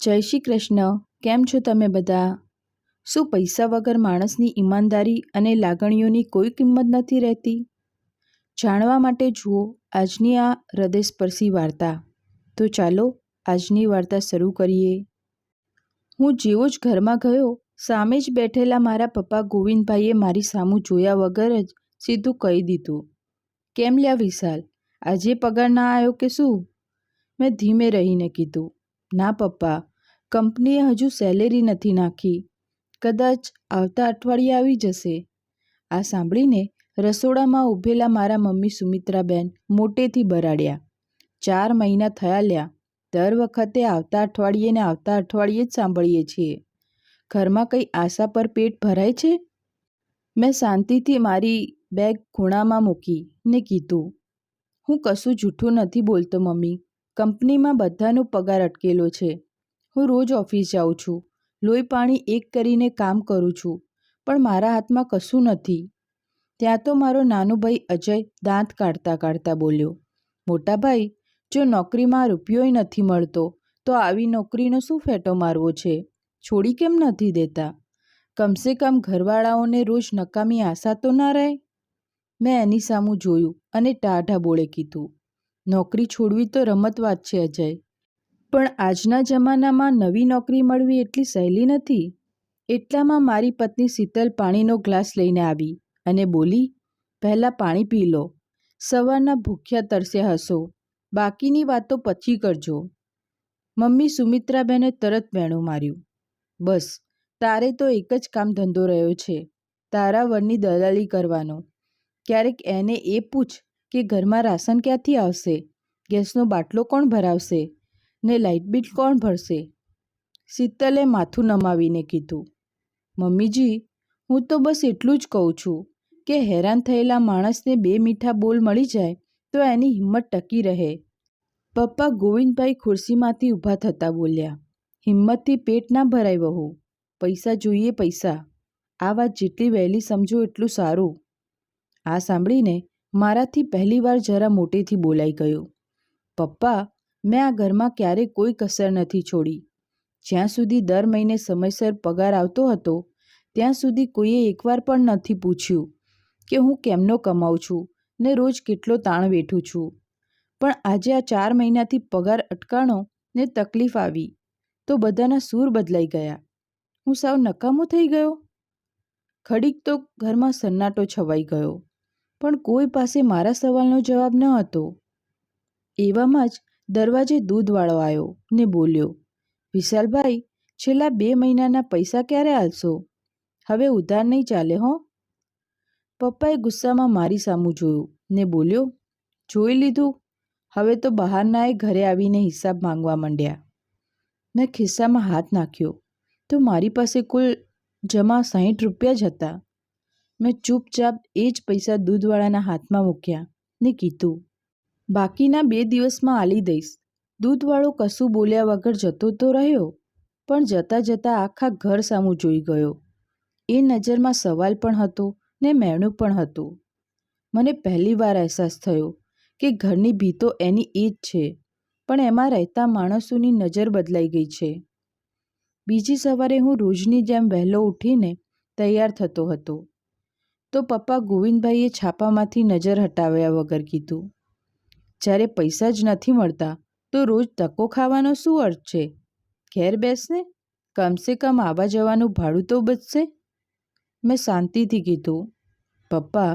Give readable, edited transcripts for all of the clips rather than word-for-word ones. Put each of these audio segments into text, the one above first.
જય શ્રી કૃષ્ણ. કેમ છો તમે બધા? શું પૈસા વગર માણસની ઈમાનદારી અને લાગણીઓની કોઈ કિંમત નથી રહેતી? જાણવા માટે જુઓ આજની આ હૃદયસ્પર્શી વાર્તા. તો ચાલો આજની વાર્તા શરૂ કરીએ. હું જેવો જ ઘરમાં ગયો, સામે જ બેઠેલા મારા પપ્પા ગોવિંદભાઈએ મારી સામું જોયા વગર જ સીધું કહી દીધું, "કેમ લ્યા વિશાલ, આજે પગાર ના આવ્યો કે શું?" મેં ધીમે રહીને કીધું, "ના પપ્પા, કંપનીએ હજુ સેલેરી નથી નાખી. કદાચ આવતા અઠવાડિયે આવી જશે." આ સાંભળીને રસોડામાં ઊભેલા મારા મમ્મી સુમિત્રાબેન મોટેથી બરાડ્યા, "4 મહિના થયા લ્યા, દર વખતે આવતા અઠવાડિયે જ સાંભળીએ છીએ. ઘરમાં કંઈ આશા પર પેટ ભરાય છે?" મેં શાંતિથી મારી બેગ ખૂણામાં મૂકી ને કીધું, "હું કશું જૂઠું નથી બોલતો મમ્મી. કંપનીમાં બધાનો પગાર અટકેલો છે. હું રોજ ઓફિસ જાઉં છું, લોહી પાણી એક કરીને કામ કરું છું, પણ મારા હાથમાં કશું નથી." ત્યાં તો મારો નાનો ભાઈ અજય દાંત કાઢતા કાઢતા બોલ્યો, "મોટા ભાઈ, જો નોકરીમાં રૂપિયોય નથી મળતો તો આવી નોકરીનો શું ફેટો મારવો છે? છોડી કેમ નથી દેતા? કમસે કમ ઘરવાળાઓને રોજ નકામી આશા તો ના રહે." મેં એની સામું જોયું અને ટાઢા બોળે કીધું, "નોકરી છોડવી તો રમત વાત છે અજય, પણ આજના જમાનામાં નવી નોકરી મળવી એટલી સહેલી નથી." એટલામાં મારી પત્ની શીતલ પાણીનો ગ્લાસ લઈને આવી અને બોલી, "પહેલાં પાણી પી લો. સવારના ભૂખ્યા તરસ્યા હશો. બાકીની વાતો પછી કરજો." મમ્મી સુમિત્રાબેને તરત વેણું માર્યું, "બસ, તારે તો એક જ કામ ધંધો રહ્યો છે, તારા વરની દલાલી કરવાનો. ક્યારેક એને એ પૂછ કે ઘરમાં રાશન ક્યાંથી આવશે, ગેસનો બાટલો કોણ ભરાવશે ને લાઇટ બિલ કોણ ભરશે?" શીતલે માથું નમાવીને કીધું, "મમ્મીજી, હું તો બસ એટલું જ કહું છું કે હેરાન થયેલા માણસને 2 મીઠા બોલ મળી જાય તો એની હિંમત ટકી રહે." પપ્પા ગોવિંદભાઈ ખુરશીમાંથી ઊભા થતાં બોલ્યા, "હિંમતથી પેટ ના ભરાય વહુ. પૈસા જોઈએ, પૈસા. આ વાત જેટલી વહેલી સમજો એટલું સારું." આ સાંભળીને મારાથી પહેલીવાર જરા મોટેથી બોલાઈ ગયું, "પપ્પા, મેં આ ઘરમાં ક્યારેય કોઈ કસર નથી છોડી. જ્યાં સુધી દર મહિને સમયસર પગાર આવતો હતો ત્યાં સુધી કોઈએ એકવાર પણ નથી પૂછ્યું કે હું કેમનો કમાઉં છું ને રોજ કેટલો તાણ વેઠું છું. પણ આજે આ 4 મહિનાથી પગાર અટકાણો ને તકલીફ આવી તો બધાના સૂર બદલાઈ ગયા. હું સાવ નકામો થઈ ગયો." ઘડીક તો ઘરમાં સન્નાટો છવાઈ ગયો, પણ કોઈ પાસે મારા સવાલનો જવાબ ન હતો. એવામાં જ દરવાજે દૂધવાળો આવ્યો ને બોલ્યો, "વિશાલભાઈ, છેલ્લા 2 મહિનાના પૈસા ક્યારે આલશો? હવે ઉધાર નહીં ચાલે હો." પપ્પાએ ગુસ્સામાં મારી સામું જોયું ને બોલ્યો, "જોઈ લીધું? હવે તો બહારનાએ ઘરે આવીને હિસાબ માંગવા માંડ્યા." મેં ખિસ્સામાં હાથ નાખ્યો તો મારી પાસે કુલ જમા 60 રૂપિયા જ હતા. મેં ચૂપચાપ એ જ પૈસા દૂધવાળાના હાથમાં મૂક્યા ને કીધું, "બાકીના 2 દિવસમાં આલી દઈશ." દૂધવાળો કશું બોલ્યા વગર જતો તો રહ્યો, પણ જતાં જતાં આખા ઘર સામું જોઈ ગયો. એ નજરમાં સવાલ પણ હતો ને મેણું પણ હતું. મને પહેલીવાર અહેસાસ થયો કે ઘરની ભીતો એની એ જ છે, પણ એમાં રહેતા માણસોની નજર બદલાઈ ગઈ છે. બીજી સવારે હું રોજની જેમ વહેલો ઉઠીને તૈયાર થતો હતો તો પપ્પા ગોવિંદભાઈએ છાપામાંથી નજર હટાવ્યા વગર કીધું, "જ્યારે પૈસા જ નથી મળતા તો રોજ ધક્કો ખાવાનો શું અર્થ છે? ઘેર બેસને, કમસે કમ આવવા જવાનું ભાડું તો બચશે." મેં શાંતિથી કીધું, "પપ્પા,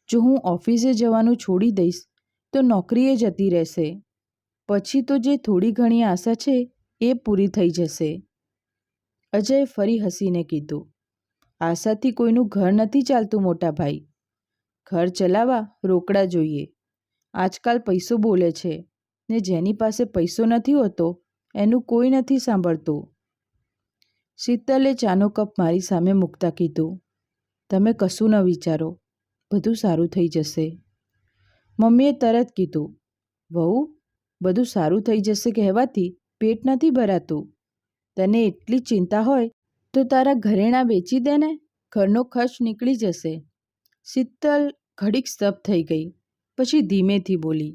જો હું ઓફિસે જવાનું છોડી દઈશ તો નોકરીએ જતી રહેશે. પછી તો જે થોડી ઘણી આશા છે એ પૂરી થઈ જશે." અજયે ફરી હસીને કીધું, "આશાથી કોઈનું ઘર નથી ચાલતું મોટા ભાઈ. ઘર ચલાવવા રોકડા જોઈએ. આજકાલ પૈસો બોલે છે ને જેની પાસે પૈસો નથી હોતો એનું કોઈ નથી સાંભળતું." શીતલે ચાનો કપ મારી સામે મૂકતા કીધું, "તમે કશું ન વિચારો, બધું સારું થઈ જશે." મમ્મીએ તરત કીધું, "વહુ, બધું સારું થઈ જશે કહેવાથી પેટ નથી ભરાતું. તને એટલી ચિંતા હોય તો તારા ઘરેણાં વેચી દે ને, ઘરનો ખર્ચ નીકળી જશે." શીતલ ઘડીક સ્તબ્ધ થઈ ગઈ, પછી ધીમેથી બોલી,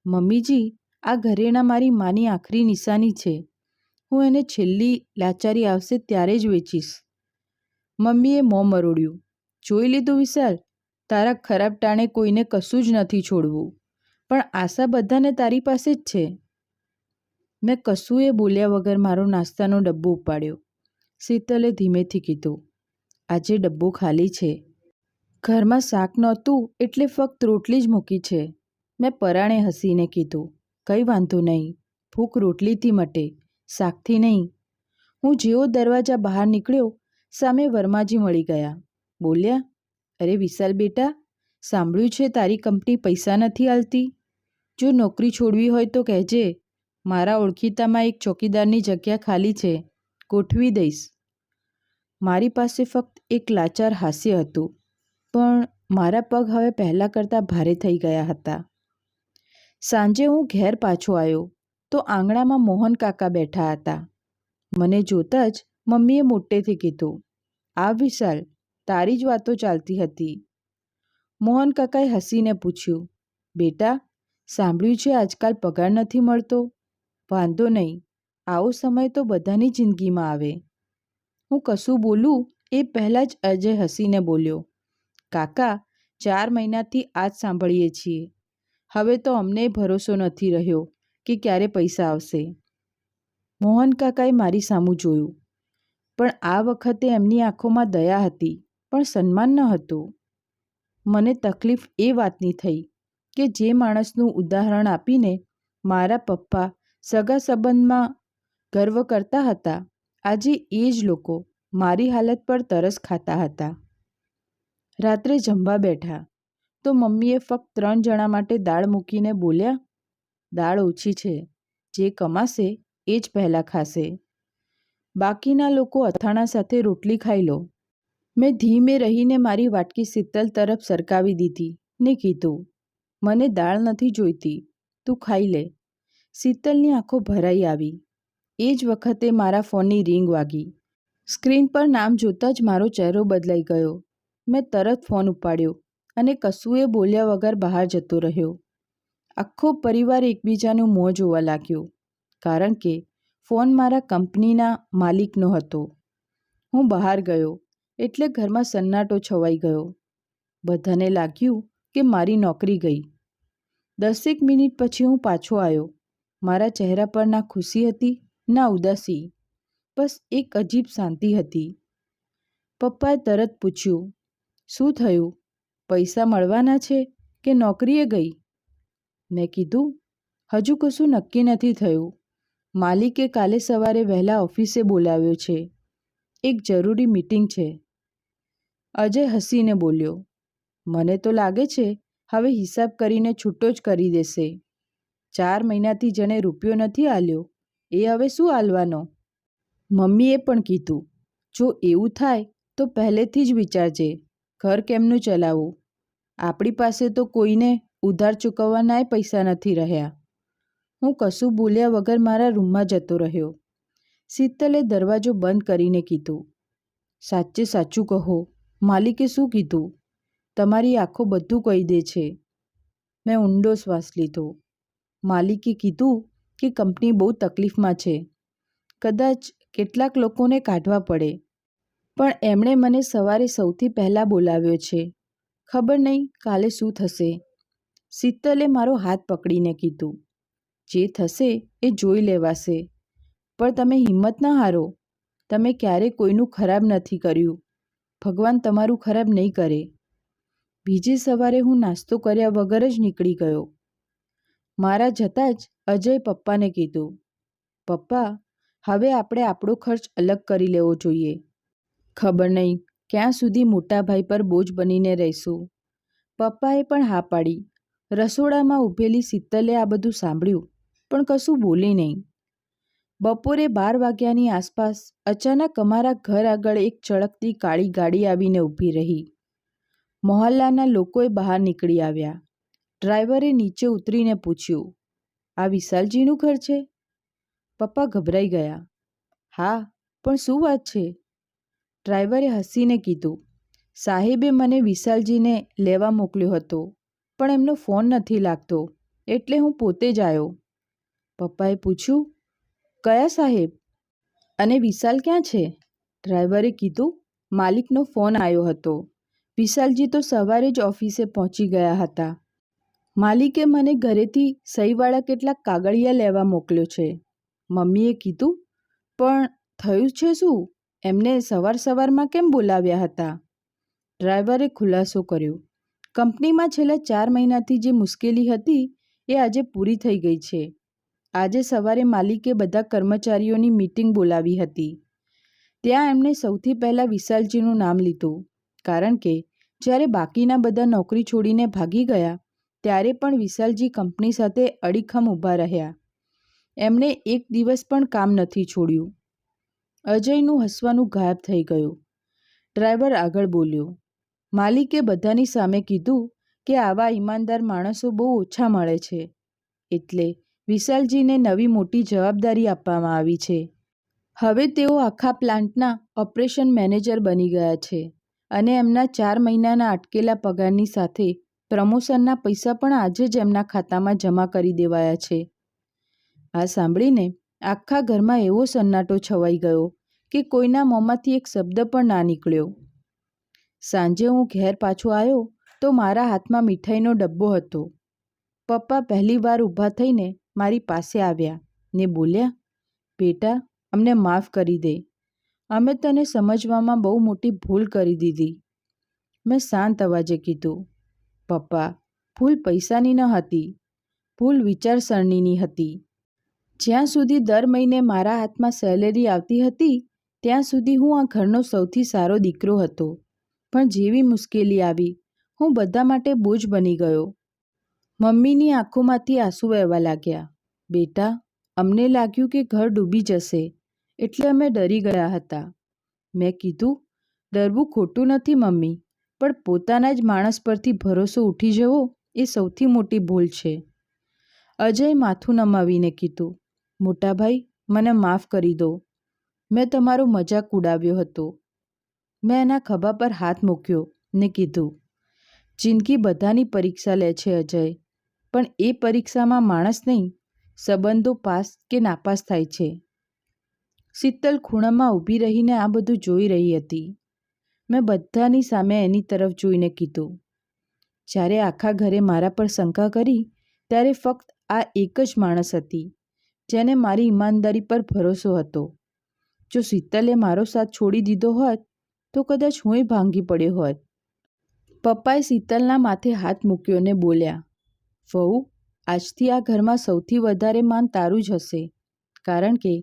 "મમ્મીજી, આ ઘરેણાં મારી માની આખરી નિશાની છે. હું એને છેલ્લી લાચારી આવશે ત્યારે જ વેચીશ. મમ્મીએ મોં મરોડ્યું. જોઈ લીધું વિશાલ, તારા ખરાબ ટાણે કોઈને કશું જ નથી છોડવું, પણ આશા બધાને તારી પાસે જ છે. મેં કશુંએ બોલ્યા વગર મારો નાસ્તાનો ડબ્બો ઉપાડ્યો. શીતલે ધીમેથી કીધું, આજે ડબ્બો ખાલી છે. ઘરમાં શાક નહોતું એટલે ફક્ત રોટલી જ મૂકી છે. મેં પરાણે હસીને કીધું, કંઈ વાંધો નહીં, ભૂખ રોટલીથી મટે, શાકથી નહીં. હું જેવો દરવાજા બહાર નીકળ્યો, સામે વર્માજી મળી ગયા. બોલ્યા, અરે વિશાલ બેટા, સાંભળ્યું છે તારી કંપની પૈસા નથી આલતી. જો નોકરી છોડવી હોય તો કહેજે, મારા ઓળખીતામાં એક ચોકીદારની જગ્યા ખાલી છે, ગોઠવી દઈશ. મારી પાસે ફક્ત એક લાચાર હાસ્ય હતું, પણ મારા પગ હવે પહેલાં કરતાં ભારે થઈ ગયા હતા. સાંજે હું ઘેર પાછો આવ્યો તો આંગણામાં મોહન કાકા બેઠા હતા. મને જોતાં જ મમ્મીએ મોટેથી કીધું, આ વિશાલ, તારી જ વાતો ચાલતી હતી. મોહન કાકાએ હસીને પૂછ્યું, બેટા, સાંભળ્યું છે આજકાલ પગાર નથી મળતો. વાંધો નહીં, આવો સમય તો બધાની જિંદગીમાં આવે. હું કશું બોલું એ પહેલાં જ અજય હસીને બોલ્યો, કાકા, 4 મહિનાથી આ જ સાંભળીએ છીએ. હવે તો અમને ભરોસો નથી રહ્યો કે ક્યારે પૈસા આવશે. મોહન કાકાએ મારી સામું જોયું, પણ આ વખતે એમની આંખોમાં દયા હતી, પણ સન્માન ન હતું. મને તકલીફ એ વાતની થઈ કે જે માણસનું ઉદાહરણ આપીને મારા પપ્પા સગા સંબંધમાં ગર્વ કરતા હતા, આજે એ જ લોકો મારી હાલત પર તરસ ખાતા હતા. રાત્રે જમવા બેઠા તો મમ્મીએ ફક્ત 3 જણા માટે દાળ મૂકીને બોલ્યા, દાળ ઓછી છે, જે કમાશે એ જ પહેલાં ખાશે. બાકીના લોકો અથાણા સાથે રોટલી ખાઈ લો. મેં ધીમે રહીને મારી વાટકી શીતલ તરફ સરકાવી દીધી ને કીધું, મને દાળ નથી જોઈતી, તું ખાઈ લે. શીતલની આંખો ભરાઈ આવી. એ જ વખતે મારા ફોનની રિંગ વાગી. સ્ક્રીન પર નામ જોતાં જ મારો ચહેરો બદલાઈ ગયો. મેં તરત ફોન ઉપાડ્યો અને કશુંએ બોલ્યા વગર બહાર જતો રહ્યો. આખો પરિવાર એકબીજાનું મોં જોવા લાગ્યો, કારણ કે ફોન મારા કંપનીના માલિકનો હતો. હું બહાર ગયો એટલે ઘરમાં સન્નાટો છવાઈ ગયો. બધાને લાગ્યું કે મારી નોકરી ગઈ. 10 મિનિટ પછી હું પાછો આવ્યો. મારા ચહેરા પર ના ખુશી હતી ના ઉદાસી, બસ એક અજીબ શાંતિ હતી. પપ્પાએ તરત પૂછ્યું, શું થયું? પૈસા મળવાના છે કે નોકરીએ ગઈ? મેં કીધું, હજુ કશું નક્કી નથી થયું. માલિકે કાલે સવારે વહેલા ઓફિસે બોલાવ્યો છે. એક જરૂરી મીટિંગ છે. અજય હસીને બોલ્યો, મને તો લાગે છે હવે હિસાબ કરીને છૂટો જ કરી દેશે. 4 મહિનાથી જેણે રૂપિયો નથી આલ્યો એ હવે શું આલવાનો? મમ્મીએ પણ કીધું, જો એવું થાય તો પહેલેથી જ વિચારજે, ઘર કેમનું ચલાવવું. આપણી પાસે તો કોઈને ઉધાર ચૂકવવાનાય પૈસા નથી રહ્યા. હું કશું બોલ્યા વગર મારા રૂમમાં જતો રહ્યો. શીતલે દરવાજો બંધ કરીને કીધું, સાચે સાચું કહો, માલિકે શું કીધું? તમારી આંખો બધું કહી દે છે. મેં ઊંડો શ્વાસ લીધો. માલિકે કીધું કે કંપની બહુ તકલીફમાં છે. કદાચ કેટલાક લોકોને કાઢવા પડે, પણ એમણે મને સવારે સૌથી પહેલાં બોલાવ્યો છે. ખબર નહીં કાલે શું થશે. શીતલે મારો હાથ પકડીને કીધું, જે થશે એ જોઈ લેવાશે, પણ તમે હિંમત ના હારો. તમે ક્યારેય કોઈનું ખરાબ નથી કર્યું. ભગવાન તમારું ખરાબ નહીં કરે. બીજી સવારે હું નાસ્તો કર્યા વગર જ નીકળી ગયો. મારા જતાં જ અજય પપ્પાને કીધું, પપ્પા, હવે આપણે આપણો ખર્ચ અલગ કરી લેવો જોઈએ. ખબર નહીં ક્યાં સુધી મોટા ભાઈ પર બોજ બનીને રહીશું. પપ્પાએ પણ હા પાડી. રસોડામાં ઊભેલી શીતલે આ બધું સાંભળ્યું, પણ કશું બોલી નહીં. બપોરે 12 વાગ્યાની આસપાસ અચાનક અમારા ઘર આગળ એક ચળકતી કાળી ગાડી આવીને ઊભી રહી. મોહલ્લાના લોકોએ બહાર નીકળી આવ્યા. ડ્રાઈવરે નીચે ઉતરીને પૂછ્યું, આ વિશાલજીનું ઘર છે? પપ્પા ગભરાઈ ગયા. હા, પણ શું વાત છે? ડ્રાઈવરે હસીને કીધું, સાહેબે મને વિશાલજીને લેવા મોકલ્યો હતો, પણ એમનો ફોન નથી લાગતો, એટલે હું પોતે જ આવ્યો. પપ્પાએ પૂછ્યું, કયા સાહેબ? અને વિશાલ ક્યાં છે? ડ્રાઈવરે કીધું, માલિકનો ફોન આવ્યો હતો. વિશાલજી તો સવારે જ ઓફિસે પહોંચી ગયા હતા. માલિકે મને ઘરેથી સહીવાળા કેટલાક કાગળિયા લેવા મોકલ્યો છે. મમ્મીએ કીધું, પણ થયું છે શું? એમને સવારમાં કેમ બોલાવ્યા હતા? ડ્રાઈવરે ખુલાસો કર્યો, કંપનીમાં છેલ્લા 4 મહિનાથી જે મુશ્કેલી હતી એ આજે પૂરી થઈ ગઈ છે. આજે સવારે માલિકે બધા કર્મચારીઓની મીટિંગ બોલાવી હતી. ત્યાં એમણે સૌથી પહેલાં વિશાલજીનું નામ લીધું, કારણ કે જ્યારે બાકીના બધા નોકરી છોડીને ભાગી ગયા ત્યારે પણ વિશાલજી કંપની સાથે અડીખમ ઊભા રહ્યા. એમણે એક દિવસ પણ કામ નથી છોડ્યું. અજયનું હસવાનું ગાયબ થઈ ગયું. ડ્રાઈવર આગળ બોલ્યો, માલિકે બધાની સામે કીધું કે આવા ઈમાનદાર માણસો બહુ ઓછા મળે છે. એટલે વિશાલજીને નવી મોટી જવાબદારી આપવામાં આવી છે. હવે તેઓ આખા પ્લાન્ટના ઓપરેશન મેનેજર બની ગયા છે અને એમના 4 મહિનાના અટકેલા પગારની સાથે પ્રમોશનના પૈસા પણ આજે જ એમના ખાતામાં જમા કરી દેવાયા છે. આ સાંભળીને આખા ઘરમાં એવો સન્નાટો છવાઈ ગયો કે કોઈના મોંમાંથી એક શબ્દ પણ ના નીકળ્યો. સાંજે હું ઘેર પાછો આવ્યો તો મારા હાથમાં મીઠાઈનો ડબ્બો હતો. પપ્પા પહેલીવાર ઊભા થઈને મારી પાસે આવ્યા ને બોલ્યા, બેટા, અમને માફ કરી દે. અમે તને સમજવામાં બહુ મોટી ભૂલ કરી દીધી. મેં શાંત અવાજે કીધું, પપ્પા, ભૂલ પૈસાની ન હતી, ભૂલ વિચારસરણીની હતી. જ્યાં સુધી દર મહિને મારા હાથમાં સેલેરી આવતી હતી ત્યાં સુધી હું આ ઘરનો સૌથી સારો દીકરો હતો. પણ જેવી મુશ્કેલી આવી, હું બધા માટે બોજ બની ગયો. મમ્મીની આંખોમાંથી આંસુ વહેવા લાગ્યા. બેટા, અમને લાગ્યું કે ઘર ડૂબી જશે એટલે અમે ડરી ગયા હતા. મેં કીધું, ડરવું ખોટું નથી મમ્મી, પણ પોતાના જ માણસ પરથી ભરોસો ઉઠી જવો એ સૌથી મોટી ભૂલ છે. અજય માથું નમાવીને કીધું, મોટાભાઈ, મને માફ કરી દો. મેં તમારો મજાક ઉડાવ્યો હતો. મેં એના ખભા પર હાથ મૂક્યો ને કીધું, જિંદગી બધાની પરીક્ષા લે છે અજય, પણ એ પરીક્ષામાં માણસ નહીં, સંબંધો પાસ કે નાપાસ થાય છે. શીતલ ખૂણામાં ઊભી રહીને આ બધું જોઈ રહી હતી. મેં બધાની સામે એની તરફ જોઈને કીધું, જ્યારે આખા ઘરે મારા પર શંકા કરી ત્યારે ફક્ત આ એક જ માણસ હતી જેને મારી ઈમાનદારી પર ભરોસો હતો. જો શીતલે મારો સાથ છોડી દીધો હોત તો કદાચ હુંય ભાંગી પડ્યો હોત. પપ્પાએ શીતલના માથે હાથ મૂક્યો ને બોલ્યા, વહુ, આજથી આ ઘરમાં સૌથી વધારે માન તારું જ હશે, કારણ કે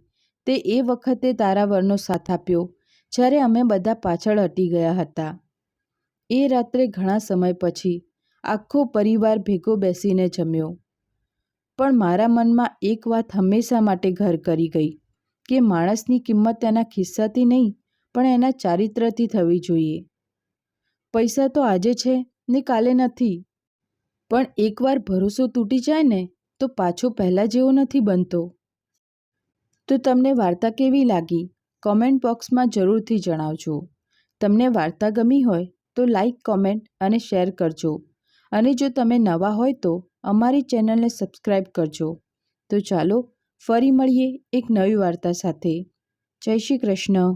તે એ વખતે તારા વરનો સાથ આપ્યો જ્યારે અમે બધા પાછળ હટી ગયા હતા. એ રાત્રે ઘણા સમય પછી આખો પરિવાર ભેગો બેસીને જમ્યો. પણ મારા મનમાં એક વાત હંમેશા માટે ઘર કરી ગઈ કે માણસની કિંમત એના ખિસ્સાથી નહીં પણ એના ચારિત્રથી થવી જોઈએ. પૈસા તો આજે છે ને કાલે નથી, પણ એકવાર ભરોસો તૂટી જાય ને તો પાછો પહેલાં જેવો નથી બનતો. તો તમને વાર્તા કેવી લાગી? કોમેન્ટ બોક્સમાં જરૂરથી જણાવજો. તમને વાર્તા ગમી હોય તો લાઈક, કોમેન્ટ અને શેર કરજો. અને જો તમે નવા હોય તો અમારી ચેનલને સબસ્ક્રાઈબ કરજો. તો ચાલો ફરી મળીએ એક નવી વાર્તા સાથે. જય શ્રી કૃષ્ણ.